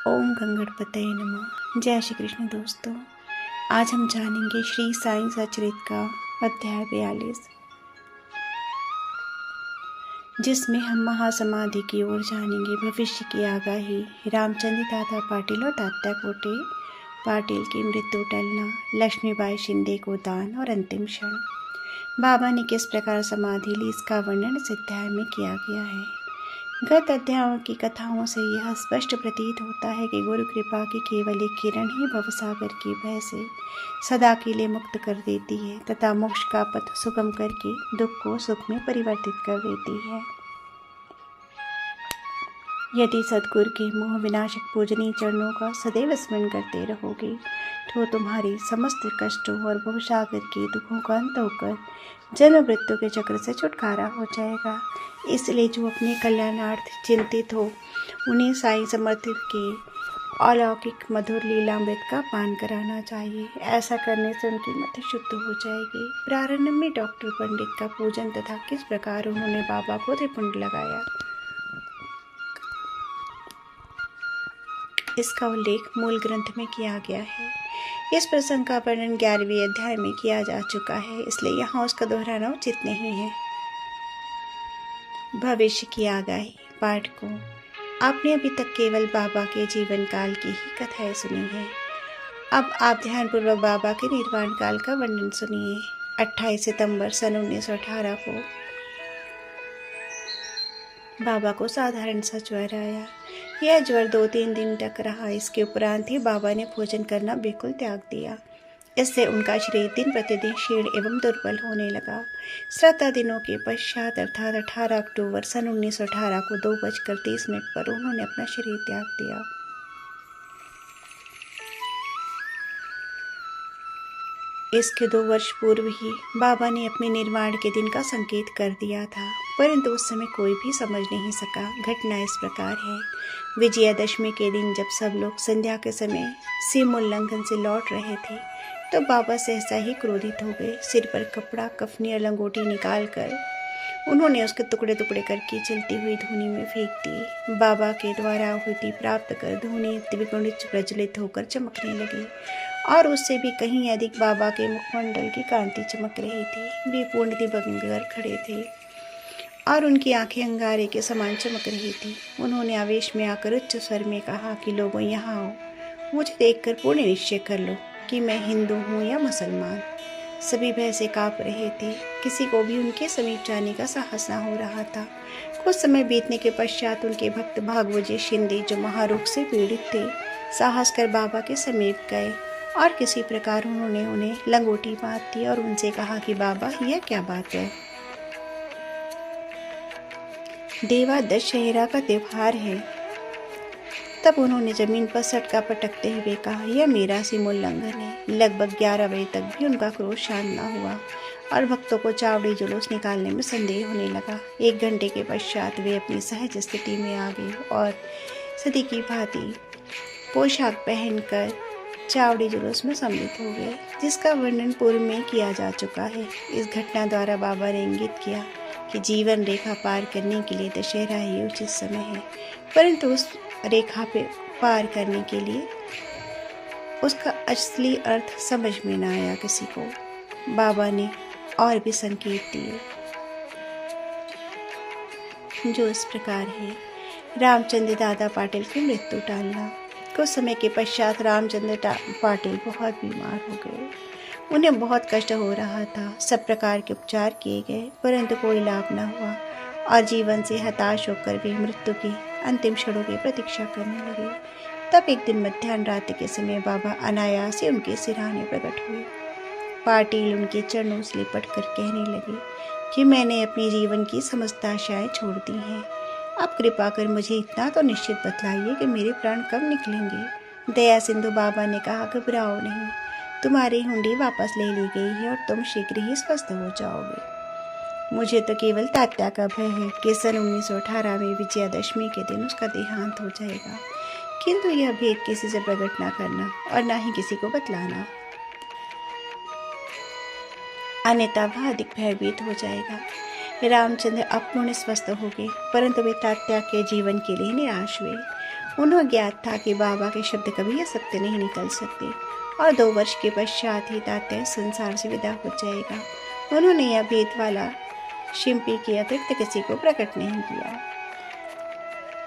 ओम गंगणपतये नमः। जय श्री कृष्ण दोस्तों, आज हम जानेंगे श्री साईं सचरित का अध्याय 42, जिसमें हम महासमाधि की ओर जानेंगे। भविष्य की आगाही, रामचंद्र दादा पाटिल और तात्या कोटे पाटिल की मृत्यु टलना, लक्ष्मीबाई शिंदे को दान और अंतिम क्षण। बाबा ने किस प्रकार समाधि ली, इसका वर्णन इस अध्याय में किया गया है। गत अध्यायों की कथाओं से यह स्पष्ट प्रतीत होता है कि गुरु कृपा की केवल एक किरण ही भवसागर की भय से सदा के लिए मुक्त कर देती है तथा मोक्ष का पथ सुगम करके दुख को सुख में परिवर्तित कर देती है। यदि सद्गुरु के मोह विनाशक पूजनीय चरणों का सदैव स्मरण करते रहोगे तो तुम्हारी समस्त कष्टों और भवसागर के दुखों का अंत होकर जन्म मृत्यु के चक्र से छुटकारा हो जाएगा। इसलिए जो अपने कल्याणार्थ चिंतित हो उन्हें साईं समर्थ के अलौकिक मधुर लीलामृत का पान कराना चाहिए। ऐसा करने से उनकी मति शुद्ध हो जाएगी। प्रारंभ में डॉक्टर पंडित का पूजन तथा किस प्रकार उन्होंने बाबा को त्रिपुंड लगाया, इसका उल्लेख मूल ग्रंथ में किया गया है। इस प्रसंग का वर्णन 11वें अध्याय में किया जा चुका है, इसलिए यहाँ उसका दोहराना उचित नहीं है। भविष्य की आगाही पाठ को आपने अभी तक केवल बाबा के जीवन काल की ही कथाएं सुनी है। अब आप ध्यानपूर्वक बाबा के निर्वाण काल का वर्णन सुनिए। 28 सितंबर सन 1918 को बाबा को साधारण सा ज्वर आया। यह ज्वर 2-3 दिन तक रहा। इसके उपरांत ही बाबा ने भोजन करना बिल्कुल त्याग दिया। इससे उनका शरीर दिन प्रतिदिन क्षीण एवं दुर्बल होने लगा। 7 दिनों के पश्चात अर्थात 18 अक्टूबर सन 1918 को 2:30 पर उन्होंने अपना शरीर त्याग दिया। इसके 2 वर्ष पूर्व ही बाबा ने अपने निर्वाण के दिन का संकेत कर दिया था, परंतु उस समय कोई भी समझ नहीं सका। घटना इस प्रकार है। विजयादशमी के दिन जब सब लोग संध्या के समय सीम उल्लंघन से लौट रहे थे तो बाबा सहसा ही क्रोधित हो गए। सिर पर कपड़ा, कफनी और लंगोटी निकाल कर उन्होंने उसके टुकड़े टुकड़े करके चलती हुई धूनी में फेंक दी। बाबा के द्वारा आहुति प्राप्त कर धूनी द्विगुणित प्रज्वलित होकर चमकने लगी और उससे भी कहीं अधिक बाबा के मुखमंडल की कांति चमक रही थी। वे पूर्ण दिवंगर खड़े थे और उनकी आंखें अंगारे के समान चमक रही थी। उन्होंने आवेश में आकर उच्च स्वर में कहा कि लोगों यहाँ आओ, मुझे देखकर पूर्ण निश्चय कर लो कि मैं हिंदू हूँ या मुसलमान। सभी भय से काँप रहे थे। किसी को भी उनके समीप जाने का साहस न हो रहा था। कुछ समय बीतने के पश्चात उनके भक्त भागवजी शिंदे, जो महारोग से पीड़ित थे, साहस कर बाबा के समीप गए और किसी प्रकार उन्होंने उन्हें लंगोटी बांध दी और उनसे कहा कि बाबा, यह क्या बात है? देवा दशहरा का त्योहार है। तब उन्होंने जमीन पर सटका पटकते हुए कहा, यह मेरा सीम उल्लंघन है। लगभग 11 बजे तक भी उनका क्रोध शांत न हुआ और भक्तों को चावड़ी जुलूस निकालने में संदेह होने लगा। 1 घंटे के पश्चात वे अपनी सहज स्थिति में आ गए और सदी की भांति पोशाक पहनकर चावड़ी जुलूस में सम्मिलित हो गए, जिसका वर्णन पूर्व में किया जा चुका है। इस घटना द्वारा बाबा ने इंगित किया कि जीवन रेखा पार करने के लिए दशहरा ही उचित समय है, परंतु उस रेखा पे पार करने के लिए उसका असली अर्थ समझ में न आया किसी को। बाबा ने और भी संकेत दिए जो इस प्रकार है। रामचंद्र दादा पाटिल की मृत्यु टालना। कुछ समय के पश्चात रामचंद्र पाटिल बहुत बीमार हो गए। उन्हें बहुत कष्ट हो रहा था। सब प्रकार के उपचार किए गए, परंतु कोई लाभ न हुआ और जीवन से हताश होकर वे मृत्यु की अंतिम क्षणों की प्रतीक्षा करने लगे। तब एक दिन मध्याह्न रात्रि के समय बाबा अनायास ही उनके सिरहाने प्रकट हुए। पाटिल उनके चरणों से लिपट कर कहने लगे कि मैंने अपने जीवन की समस्त आशाएं छोड़ दी हैं। अब कृपा कर मुझे इतना तो निश्चित बतलाइए कि मेरे प्राण कब निकलेंगे। दया सिंधु बाबा ने कहा, घबराओ नहीं, तुम्हारी हुंडी वापस ले ली गई है और तुम शीघ्र ही स्वस्थ हो जाओगे। मुझे तो केवल तात्या का भय है कि सन 1918 में विजयादशमी के दिन उसका देहांत हो जाएगा, किंतु यह भेद किसी से प्रकट न करना और न ही किसी को बतलाना, अन्यथा वह अधिक भयभीत हो जाएगा। रामचंद्र अब पूर्ण स्वस्थ हो गए, परंतु वे तात्या के जीवन के लिए निराश हुए उन्हें ज्ञात था कि बाबा के शब्द कभी असत्य नहीं निकल सकते और 2 वर्ष के पश्चात ही तात्या संसार से विदा हो जाएगा। उन्होंने यह भेद वाला शिंपी के अतिरिक्त किसी को प्रकट नहीं किया।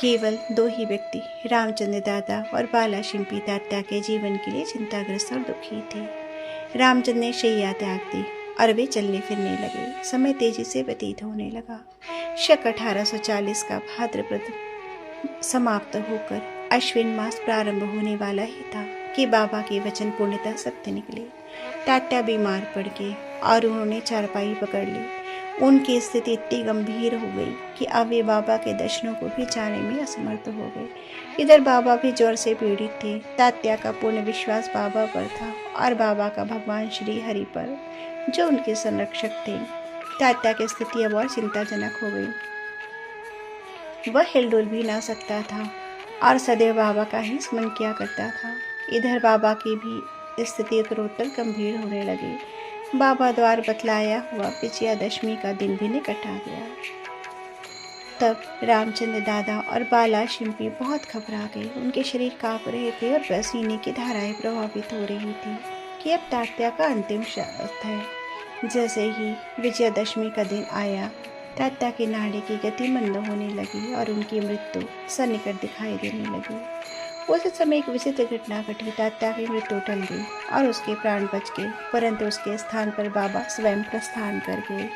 केवल 2 ही व्यक्ति रामचंद्र दादा और बाला शिंपी तात्या के जीवन के लिए चिंताग्रस्त और दुखी थे। रामचंद्र ने शैया त्याग दी और वे चलने फिरने लगे। समय तेजी से व्यतीत होने लगा। शक 1840 का भाद्रपद समाप्त होकर अश्विन मास प्रारंभ होने वाला ही था कि बाबा के वचन पूर्णतः सत्य निकले। तात्या बीमार पड़ गए और उन्होंने चारपाई पकड़ ली। उनकी स्थिति इतनी गंभीर हो गई कि अब वे बाबा के दर्शनों को भी जाने में असमर्थ हो गए। इधर बाबा भी ज्वर से पीड़ित थे। तात्या का पूर्ण विश्वास बाबा पर था और बाबा का भगवान श्री हरि पर, जो उनके संरक्षक थे। तात्या की स्थिति अब और चिंताजनक हो गई। वह हिलडुल भी ना सकता था और सदैव बाबा का ही स्मरण किया करता था। इधर बाबा की भी स्थिति उत्तरोत्तर गंभीर होने लगी। बाबा द्वारा बतलाया हुआ विजयादशमी का दिन भी निकट आ गया। तब रामचंद्र दादा और बाला शिंपी बहुत घबरा गए। उनके शरीर कांप रहे थे और पसीने की धाराएं प्रभावित हो रही थी कि अब तात्या का अंतिम श्राद्ध है। जैसे ही विजयादशमी का दिन आया, तात्या की नाड़ी की गति मंद होने लगी और उनकी मृत्यु सन्निकट दिखाई देने लगी। उस समय एक विचित्र घटना घटी। तात्या की मृत्यु टल गई और उसके प्राण बच गए, परंतु उसके स्थान पर बाबा स्वयं प्रस्थान कर गए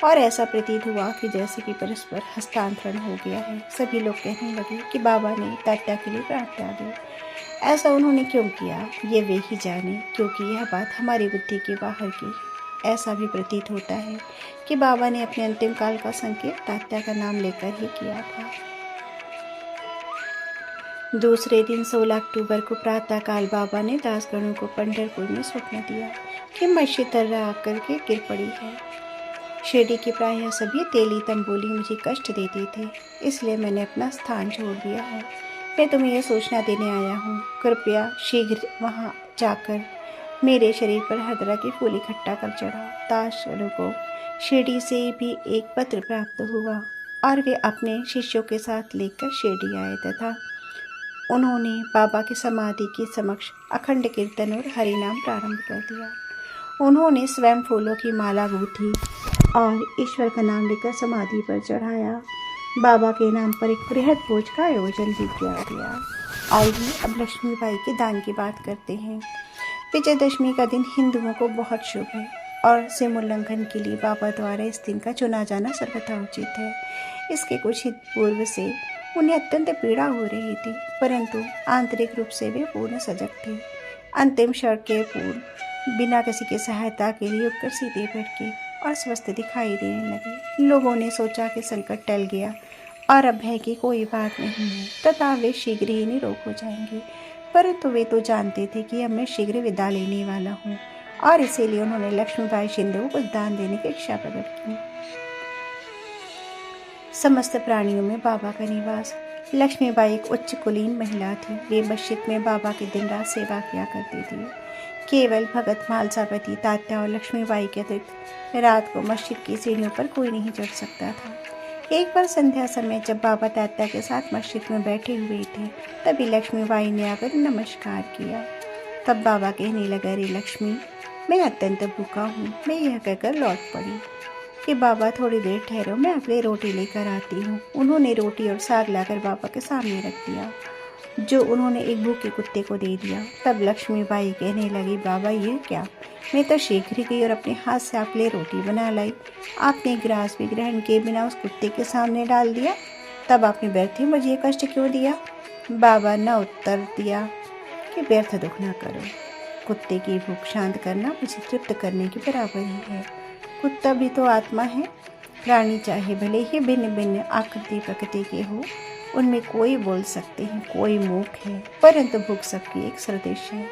और ऐसा प्रतीत हुआ कि जैसे कि परस्पर हस्तांतरण हो गया है। सभी लोग कहने लगे कि बाबा ने तात्या के लिए प्राण त्यागे। ऐसा उन्होंने क्यों किया, ये वे ही जाने, क्योंकि यह बात हमारी बुद्धि के बाहर की। ऐसा भी प्रतीत होता है कि बाबा ने अपने अंतिम काल का संकेत तात्या का नाम लेकर ही किया था। दूसरे दिन 16 अक्टूबर को प्रातःकाल बाबा ने दासगणों को पंढरपुर में स्वप्न दिया कि मस्जिद दर्रा आकर के गिर पड़ी है। शिरडी के प्रायः सभी तेली तंबोली मुझे कष्ट देते थे, इसलिए मैंने अपना स्थान छोड़ दिया है। मैं तुम्हें यह सूचना देने आया हूँ। कृपया शीघ्र वहाँ जाकर मेरे शरीर पर हर तरह की फूल इकट्ठा कर चढ़ाओ। दासगणों को शिरडी से भी एक पत्र प्राप्त हुआ और वे अपने शिष्यों के साथ लेकर शिरडी आए तथा उन्होंने बाबा की समाधि के समक्ष अखंड कीर्तन और हरिनाम प्रारंभ कर दिया। उन्होंने स्वयं फूलों की माला गूंथी और ईश्वर का नाम लेकर समाधि पर चढ़ाया। बाबा के नाम पर एक बृहद भोज का आयोजन भी किया गया। आइए अब लक्ष्मीबाई के दान की बात करते हैं। विजयदशमी का दिन हिंदुओं को बहुत शुभ है और सीमोल्लंघन के लिए बाबा द्वारा इस दिन का चुना जाना सर्वथा उचित है। इसके कुछ ही पूर्व से उन्हें अत्यंत पीड़ा हो रही थी, परंतु आंतरिक रूप से वे पूर्ण सजग थे। अंतिम क्षण के पूर्व बिना किसी की सहायता के लिए उठकर सीधे बैठ गए और स्वस्थ दिखाई देने लगे। लोगों ने सोचा कि संकट टल गया और अब भय की कोई बात नहीं है तथा वे शीघ्र ही निरोग हो जाएंगे, परंतु वे तो जानते थे कि अब मैं शीघ्र विदा लेने वाला हूँ और इसीलिए उन्होंने लक्ष्मीबाई शिंदे को कुछ दान देने की इच्छा प्रकट की। समस्त प्राणियों में बाबा का निवास। लक्ष्मीबाई एक उच्च कुलीन महिला थी। वे मस्जिद में बाबा की दिन रात सेवा किया करती थी। केवल भगत मालसापति, तात्या और लक्ष्मीबाई के अतिरिक्त रात को मस्जिद की सीढ़ियों पर कोई नहीं चढ़ सकता था। एक बार संध्या समय जब बाबा तात्या के साथ मस्जिद में बैठे हुए थे, तभी लक्ष्मीबाई ने आकर नमस्कार किया। तब बाबा कहने लगा, रे लक्ष्मी, मैं अत्यंत भूखा हूँ। मैं यह कहकर लौट पड़ी कि बाबा थोड़ी देर ठहरो, मैं अगले रोटी लेकर आती हूँ। उन्होंने रोटी और साग लाकर बाबा के सामने रख दिया, जो उन्होंने एक भूखे कुत्ते को दे दिया। तब लक्ष्मीबाई कहने लगी, बाबा ये क्या, मैं तो शीघ्र ही गई और अपने हाथ से आपके लिए रोटी बना लाई। आपने ग्रास भी ग्रहण किए बिना उस कुत्ते के सामने डाल दिया। तब आपने व्यर्थ ही मुझे कष्ट क्यों दिया? बाबा ने उत्तर दिया कि व्यर्थ दुख न करो। कुत्ते की भूख शांत करना मुझे तृप्त करने के बराबर ही है। कुत्ता भी तो आत्मा है। प्राणी चाहे भले ही भिन्न भिन्न आकृति प्रकृति के हो, उनमें कोई बोल सकते हैं, कोई मूक है, परंतु भूख सबकी एक सदृश है।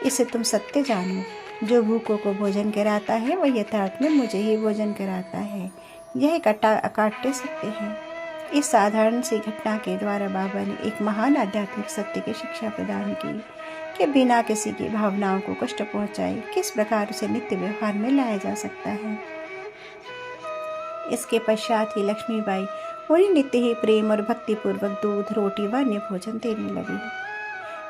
इसे तुम सत्य जानो। जो भूखों को भोजन कराता है वह यथार्थ में मुझे ही भोजन कराता है। यह एक अकाट्य सत्य है। इस साधारण सी घटना के द्वारा बाबा ने एक महान आध्यात्मिक सत्य की शिक्षा प्रदान की कि बिना किसी की भावनाओं को कष्ट पहुंचाए किस प्रकार उसे नित्य व्यवहार में लाया जा सकता है। इसके पश्चात ही लक्ष्मीबाई उन्हें नित्य ही प्रेम और भक्तिपूर्वक दूध, रोटी व अन्य भोजन देने लगी,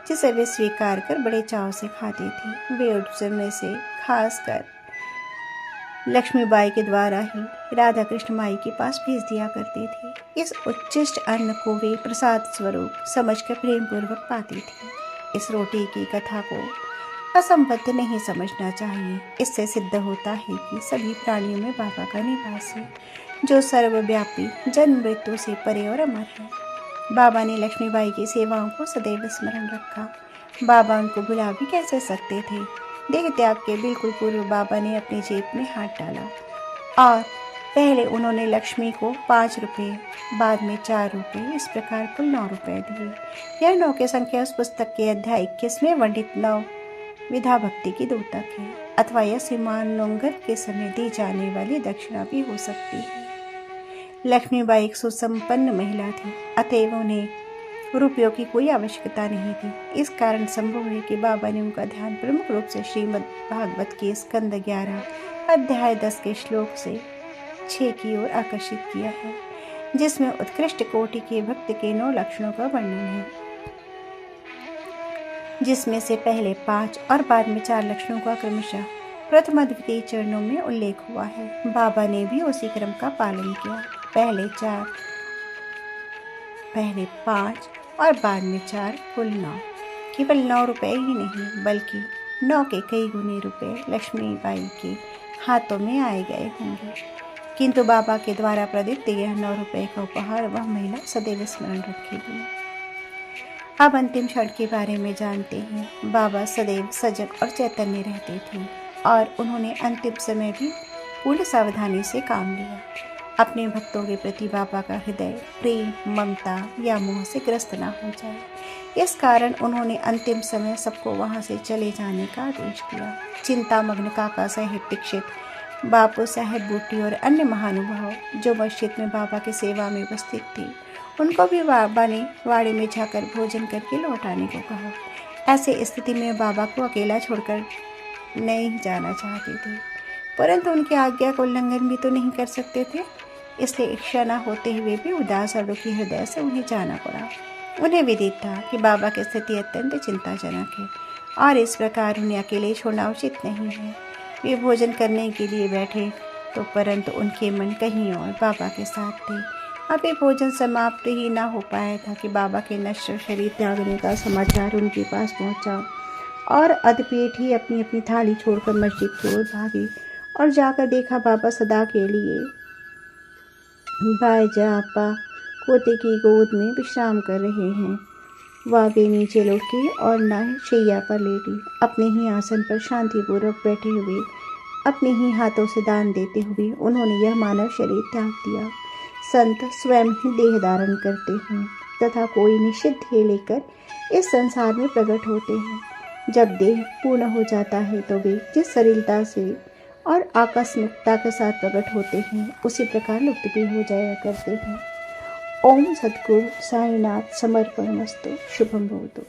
जिसे वे स्वीकार कर बड़े चाव से खाती थी। वे उस समय से खासकर लक्ष्मीबाई के द्वारा ही राधा कृष्ण माई के पास भेज दिया करती थी। इस उच्चिष्ट अन्न को वे प्रसाद स्वरूप समझकर प्रेम पूर्वक पाती थी। इस रोटी की कथा को असंबद्ध नहीं समझना चाहिए। इससे सिद्ध होता है कि सभी प्राणियों में बाबा का निवास है, जो सर्वव्यापी, जन्म मृत्यु से परे और अमर है। बाबा ने लक्ष्मीबाई की सेवाओं को सदैव स्मरण रखा। बाबा उनको भुला भी कैसे सकते थे। देह त्याग के बिल्कुल पूर्व बाबा ने अपनी जेब में हाथ डाला और पहले उन्होंने लक्ष्मी को 5 रुपये, बाद में 4 रुपये, इस प्रकार कुल 9 रुपये दिए। यह 9 की संख्या उस पुस्तक के अध्याय 21 में वर्णित 9 विधा भक्ति की द्योतक है, अथवा यह सीमानोल्लंघन के समय दी जाने वाली दक्षिणा भी हो सकती है। लक्ष्मीबाई एक सुसंपन्न महिला थी, अतएव उन्हें रुपयों की कोई आवश्यकता नहीं थी। इस कारण संभव है कि बाबा ने उनका ध्यान प्रमुख रूप से श्रीमद् भागवत के स्कंद 11 अध्याय 10 के श्लोक से 6 की ओर आकर्षित किया है, जिसमें उत्कृष्ट कोटि के भक्त के 9 लक्षणों का वर्णन है, जिसमें से पहले 5 और बाद में 4 लक्षणों का क्रमशः प्रथम द्वितीय चरणों में उल्लेख हुआ है। बाबा ने भी उसी क्रम का पालन किया। पहले 5 और बाद में 4, कुल 9। केवल 9 रुपए ही नहीं, बल्कि 9 के कई गुने रुपए लक्ष्मीबाई के हाथों में आए गए होंगे, किंतु बाबा के द्वारा प्रदत्त यह 9 रुपए का उपहार वह महिला सदैव स्मरण रखेगी। अब अंतिम क्षण के बारे में जानते हैं। बाबा सदैव सजग और चैतन्य रहते थे और उन्होंने अंतिम समय भी पूर्ण सावधानी से काम लिया। अपने भक्तों के प्रति बाबा का हृदय प्रेम, ममता या मोह से ग्रस्त न हो जाए, इस कारण उन्होंने अंतिम समय सबको वहां से चले जाने का आदेश दिया। चिंतामग्न काका साहेब दीक्षित, बापू साहेब बूटी और अन्य महानुभाव जो मस्जिद में बाबा की सेवा में उपस्थित थे, उनको भी बाबा ने वाड़े में जाकर भोजन करके लौट आने को कहा। ऐसे स्थिति में बाबा को अकेला छोड़कर नहीं जाना चाहते थे, परंतु उनकी आज्ञा का उल्लंघन भी तो नहीं कर सकते थे। इसलिए इच्छा न होते हुए भी उदास और दुखी हृदय से उन्हें जाना पड़ा। उन्हें विदित था कि बाबा की स्थिति अत्यंत चिंताजनक है और इस प्रकार उन्हें अकेले छोड़ना उचित नहीं है। वे भोजन करने के लिए बैठे तो परंतु उनके मन कहीं और बाबा के साथ थे। अभी भोजन समाप्त ही ना हो पाया था कि बाबा के नश्वर शरीर त्यागने का समाचार उनके पास पहुंचा और अधपेट ही अपनी अपनी थाली छोड़कर मस्जिद की ओर भागे और जाकर देखा बाबा सदा के लिए भाईजापा पोते की गोद में विश्राम कर रहे हैं। वह वे नीचे लुढ़की और न शैया पर लेटी अपने ही आसन पर शांतिपूर्वक बैठे हुए अपने ही हाथों से दान देते हुए उन्होंने यह मानव शरीर त्याग दिया। संत स्वयं ही देह धारण करते हैं तथा कोई निश्चित ध्येय लेकर इस संसार में प्रकट होते हैं। जब देह पूर्ण हो जाता है तो वे जिस सरिलता से और आकस्मिकता के साथ प्रकट होते हैं उसी प्रकार लुप्त भी हो जाया करते हैं। ओम सद्गुरु साईनाथ समर्पणमस्तु। शुभम भवतु।